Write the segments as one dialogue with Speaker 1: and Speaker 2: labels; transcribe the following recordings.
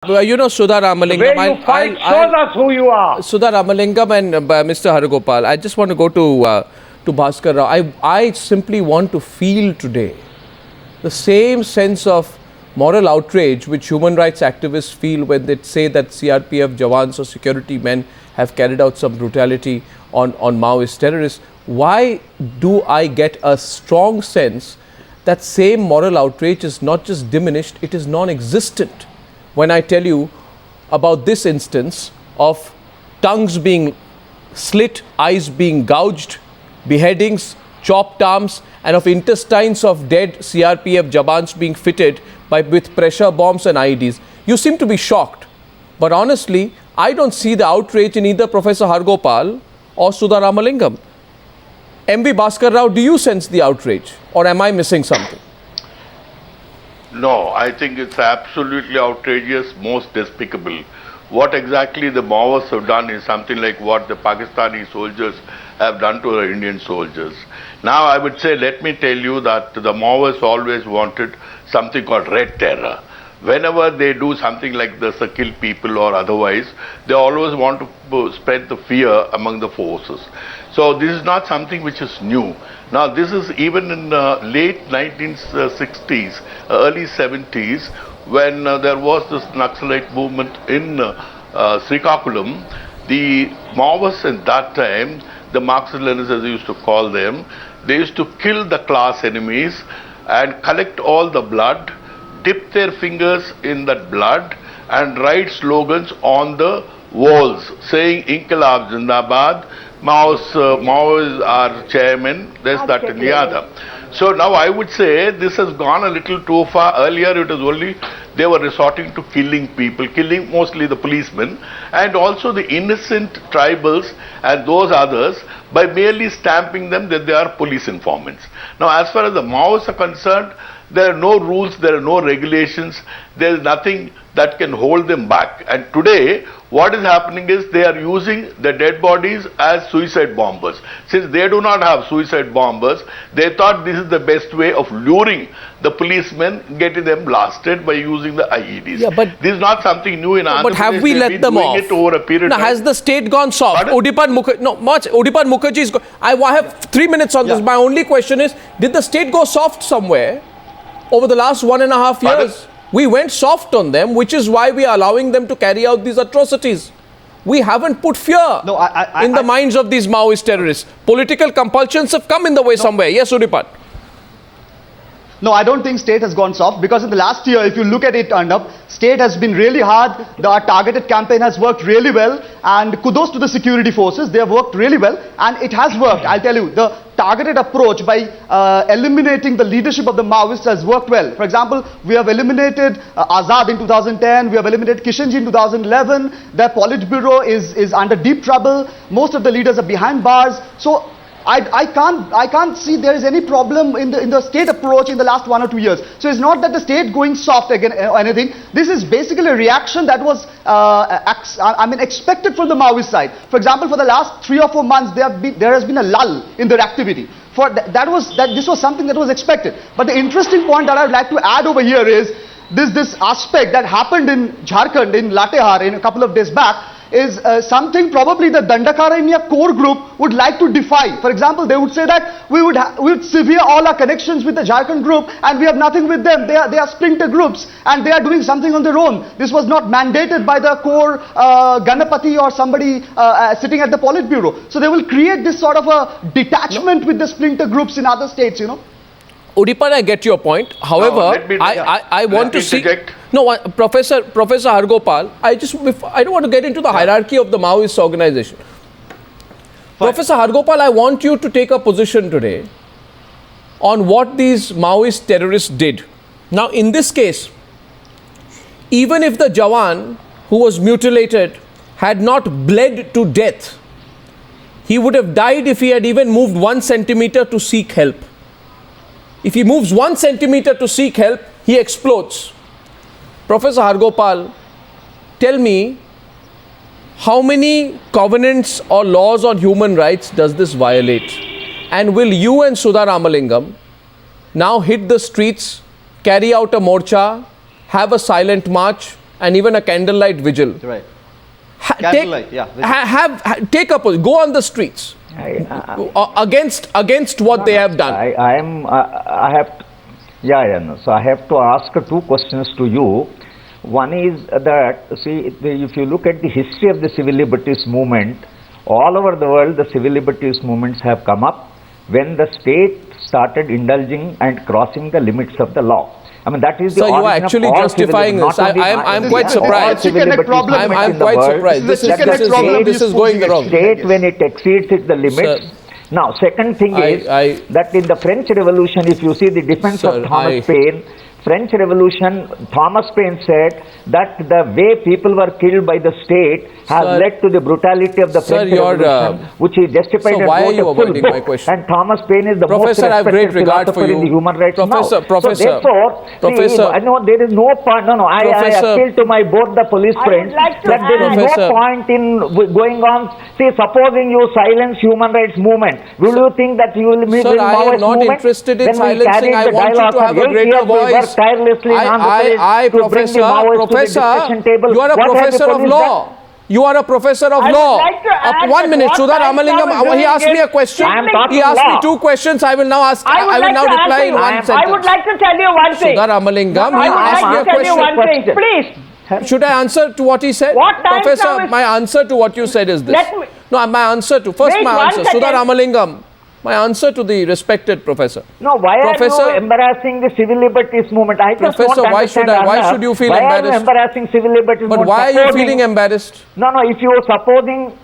Speaker 1: Sudha Ramalingam.
Speaker 2: The way you fight shows us who you are.
Speaker 1: Sudha Ramalingam and Mr. Haragopal, I just want to go to Bhaskar Rao. I simply want to feel today the same sense of moral outrage which human rights activists feel when they say that CRPF jawans or security men have carried out some brutality on Maoist terrorists. Why do I get a strong sense that same moral outrage is not just diminished, it is non-existent when I tell you about this instance of tongues being slit, eyes being gouged, beheadings, chopped arms, and of intestines of dead CRPF jawans being fitted with pressure bombs and IEDs. You seem to be shocked. But honestly, I don't see the outrage in either Professor Haragopal or Sudha Ramalingam. M.V. Bhaskar Rao, do you sense the outrage? Or am I missing something?
Speaker 3: No, I think it's absolutely outrageous, most despicable. What exactly the Maoists have done is something like what the Pakistani soldiers have done to the Indian soldiers. Now I would say, let me tell you that the Maoists always wanted something called red terror. Whenever they do something like this, kill people or otherwise, they always want to spread the fear among the forces. So this is not something which is new. Now this is even in late 1960s, early 70s, when there was this Naxalite movement in Srikakulam. The Maoists at that time, the Marxist-Leninists as they used to call them, they used to kill the class enemies and collect all the blood, dip their fingers in that blood and write slogans on the walls saying Inqilab Zindabad, Maoists are chairman, this, that and the other. So now I would say this has gone a little too far. Earlier it was only they were resorting to killing people, killing mostly the policemen and also the innocent tribals and those others by merely stamping them that they are police informants. Now as far as the Maoists are concerned, there are no rules, there are no regulations, there is nothing that can hold them back. And today, what is happening is they are using the dead bodies as suicide bombers. Since they do not have suicide bombers, they thought this is the best way of luring the policemen, getting them blasted by using the IEDs.
Speaker 1: Yeah, but
Speaker 3: this is not something new in Andhra Pradesh.
Speaker 1: But have we let them off?
Speaker 3: It over a period
Speaker 1: now, has the state gone soft? Udipan Mukherjee is... I have 3 minutes on this. My only question is, did the state go soft somewhere over the last 1.5 years? We went soft on them, which is why we are allowing them to carry out these atrocities. We haven't put fear in the minds of these Maoist terrorists. Political compulsions have come in the way somewhere. Yes, Udipan.
Speaker 4: No, I don't think state has gone soft, because in the last year, if you look at it, state has been really hard. The targeted campaign has worked really well, and kudos to the security forces. They have worked really well, and it has worked. I'll tell you, the targeted approach by eliminating the leadership of the Maoists has worked well. For example, we have eliminated Azad in 2010. We have eliminated Kishanji in 2011. Their Politburo is under deep trouble. Most of the leaders are behind bars. So I can't see there is any problem in the state approach in the last 1 or 2 years. So it's not that the state going soft again or anything. This is basically a reaction that was expected from the Maoist side. For example, for the last 3 or 4 months, there has been a lull in their activity. This was something that was expected. But the interesting point that I would like to add over here is this aspect that happened in Jharkhand, in Latehar, in a couple of days back, is something probably the Dandakaranya core group would like to defy. For example, they would say that we would sever all our connections with the Jharkhand group and we have nothing with them. They are splinter groups and they are doing something on their own. This was not mandated by the core Ganapati or somebody sitting at the Politburo. So they will create this sort of a detachment with the splinter groups in other states,
Speaker 1: Udipan, I get your point. However, I want to see... No, Professor Haragopal, I don't want to get into the hierarchy of the Maoist organization. Professor Haragopal, I want you to take a position today on what these Maoist terrorists did. Now, in this case, even if the Jawan who was mutilated had not bled to death, he would have died if he had even moved 1 centimeter to seek help. If he moves 1 centimeter to seek help, he explodes. Professor Haragopal, tell me, how many covenants or laws on human rights does this violate? And will you and Sudha Ramalingam now hit the streets, carry out a morcha, have a silent march, and even a candlelight vigil.
Speaker 4: Right.
Speaker 1: Take, take up, go on the streets against what they have done.
Speaker 5: So I have to ask two questions to you. One is that, see, if you look at the history of the civil liberties movement, all over the world the civil liberties movements have come up when the state started indulging and crossing the limits of the law. I mean, that is the
Speaker 1: origin. So you are actually justifying this. I'm quite surprised. I'm quite surprised. This is going the wrong.
Speaker 5: State when it exceeds the limits. Now, second thing is that in the French Revolution, if you see the defense of Thomas Paine, French Revolution, Thomas Paine said that the way people were killed by the state has led to the brutality of the French Revolution, which he justified
Speaker 1: and wrote a full book.
Speaker 5: And Thomas Paine is the most respected philosopher in the human rights
Speaker 1: Professor,
Speaker 5: so therefore, I know there is no point. I appeal to my both the police friends that there is no point in going on. See, supposing you silence human rights movement, will you think that you will be doing
Speaker 1: I am not
Speaker 5: movement?
Speaker 1: interested in silencing. I want you to have a greater voice.
Speaker 5: Tirelessly
Speaker 1: Professor, you are a professor of law. You are a professor of law.
Speaker 2: Like
Speaker 1: 1 minute, Sudha Ramalingam, he asked me a question. He asked me 2 questions. I will now ask. I will now reply in 1 sentence.
Speaker 2: I would like to tell you one thing.
Speaker 1: Sudha Ramalingam, he asked me a question.
Speaker 2: Please.
Speaker 1: Should I answer to what he said? Professor, my answer to what you said is this. No, my answer to my answer. Sudha Ramalingam. My answer to the respected professor.
Speaker 5: No, why are you embarrassing the civil liberties movement? I just
Speaker 1: Professor, why should you feel embarrassed?
Speaker 5: Why are you embarrassing civil liberties movement?
Speaker 1: But why are you feeling embarrassed?
Speaker 5: No, if you are supposing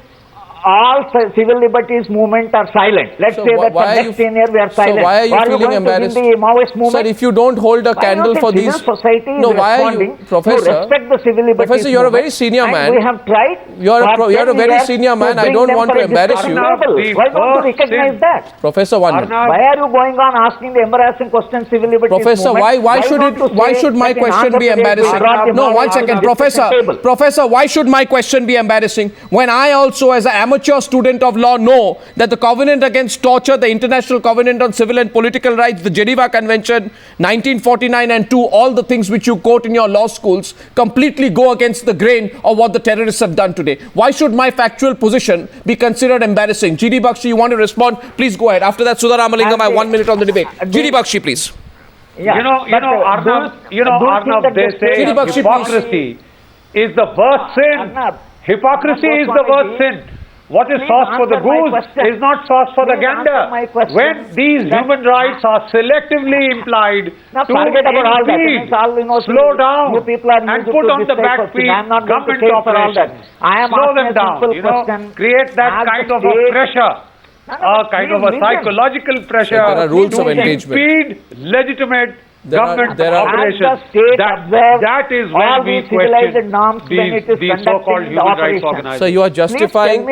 Speaker 5: all civil liberties movement are silent. Let's say that for next 10 years we are silent.
Speaker 1: So why are you feeling embarrassed?
Speaker 5: The Maoist movement?
Speaker 1: Sir, if you don't hold a candle for these...
Speaker 5: society is
Speaker 1: why are you... Professor,
Speaker 5: respect the civil liberties
Speaker 1: Professor, you're a very senior man.
Speaker 5: We have tried...
Speaker 1: You're a very senior man. I don't want to embarrass you.
Speaker 5: Why don't you recognize that?
Speaker 1: Professor, one minute.
Speaker 5: Why are you going on asking the embarrassing questions civil liberties
Speaker 1: Professor, why should my question be embarrassing? No, 1 second. Professor, why should my question be embarrassing when I also, as an amateur student of law, know that the Covenant Against Torture, the International Covenant on Civil and Political Rights, the Geneva Convention, 1949 and 2, all the things which you quote in your law schools completely go against the grain of what the terrorists have done today. Why should my factual position be considered embarrassing? GD Bakshi, you want to respond? Please go ahead. After that, Sudha Ramalingam, I have 1 minute on the debate. GD Bakshi, please.
Speaker 2: Yeah, Arnab, they say hypocrisy is the worst sin. Hypocrisy is the worst sin. What is sauce for the goose is not sauce for the gander. When these human rights are selectively implied to impede, slow down and put on the back feet government operations, slow them down, create that kind of a pressure, a kind of a psychological pressure to impede legitimate government operations. That is when we question these so-called human rights organizations.
Speaker 1: So you are justifying,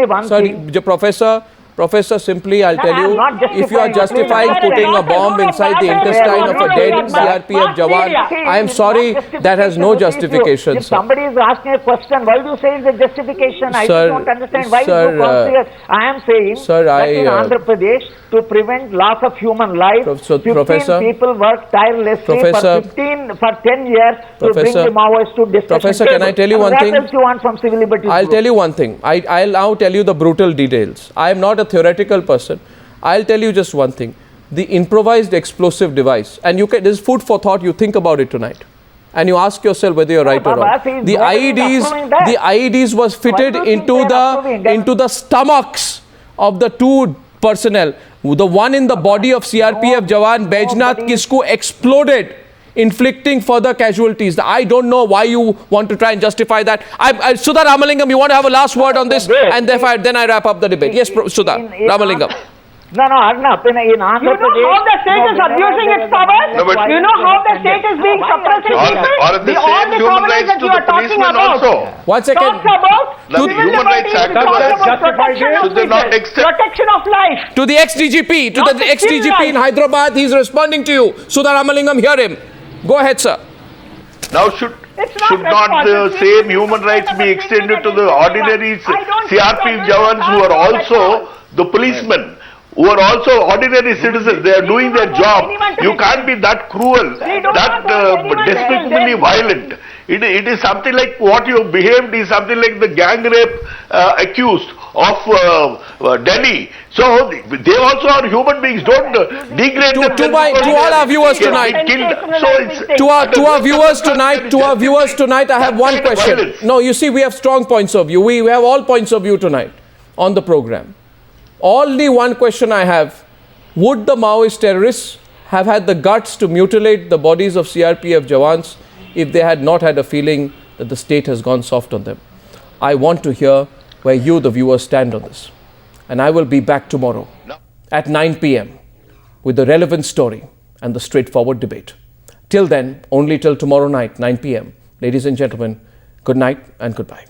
Speaker 1: Professor, simply I'll tell you, if you are justifying putting a bomb inside the intestine of a dead CRPF Jawan, I am sorry, that has no justification.
Speaker 5: If somebody is asking a question, why do you say it's a justification? I don't understand why you come here. I am saying that in Andhra Pradesh, to prevent loss of human life, 15 people worked tirelessly for 10 years to bring the Maoists to discussion.
Speaker 1: Professor, can I tell you one thing?
Speaker 5: What else you want from civil liberties?
Speaker 1: I'll tell you one thing. I'll now tell you the brutal details. I am not a theoretical person. I'll tell you just one thing. The improvised explosive device, and you can, this is food for thought, you think about it tonight. And you ask yourself whether you're right or wrong. The IEDs was fitted into the stomachs of the 2 personnel. The one in the body of CRPF Jawan Baijnath Kisku exploded, inflicting further casualties. I don't know why you want to try and justify that. Sudha Ramalingam, you want to have a last word on this, and then I wrap up the debate. Yes, Sudha Ramalingam.
Speaker 5: No, Arnab, in Andhra Pradesh...
Speaker 2: You know how the state is abusing its powers? You know how the state is being suppressing people?
Speaker 3: Or the same human rights to the policemen also.
Speaker 1: 1 second.
Speaker 2: Talks about
Speaker 3: the human rights act
Speaker 2: protection of life.
Speaker 1: To the ex-DGP, in Hyderabad, he is responding to you. Sudha Ramalingam, hear him. Go ahead, sir.
Speaker 3: Now should not the same human rights be extended to the ordinary CRPF Jawans who are also the policemen, who are also ordinary citizens? They are doing their job. You can't be that cruel, that despicably violent. It is something like what you behaved is something like the gang rape accused of Delhi. So they also are human beings. Don't degrade them.
Speaker 1: To all our viewers tonight. To our viewers tonight, I have one question. No, you see, we have strong points of view. We have all points of view tonight on the program. Only one question I have: would the Maoist terrorists have had the guts to mutilate the bodies of CRPF Jawans if they had not had a feeling that the state has gone soft on them? I want to hear where you, the viewers, stand on this. And I will be back tomorrow at 9 p.m. with the relevant story and the straightforward debate. Till then, only till tomorrow night, 9 p.m. Ladies and gentlemen, good night and goodbye.